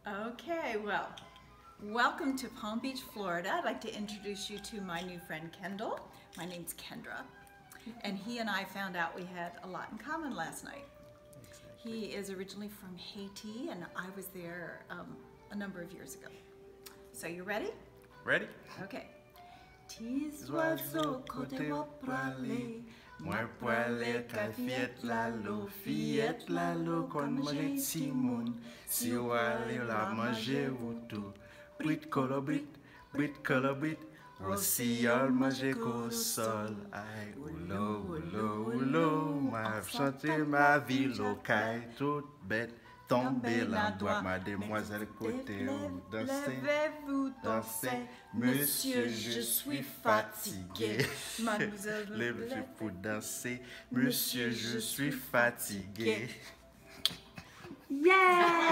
Okay, well, welcome to Palm Beach, Florida. I'd like to introduce you to my new friend Kendall. My name's Kendra, and he and I found out we had a lot in common last night. He is originally from Haiti, and I was there a number of years ago. So you ready? Ready? Okay. Tis oiseaux côté wap prale, Mwen prale ka fiet lalo, fiet lalo kon manje ti moun. Si wale la manje woutou. Brit kolobrit, brit kolobrit. Rossignol manje ko sol. Ay, oulo, oulo, oulo. Ma chante ma vie locale toute bête. Tomber la doigt, ma demoiselle côté où danser, levez-vous, danser. dansez. Monsieur, je suis fatigué. Mademoiselle, Lève-vous pour danser. Monsieur, je suis fatigué. Yeah!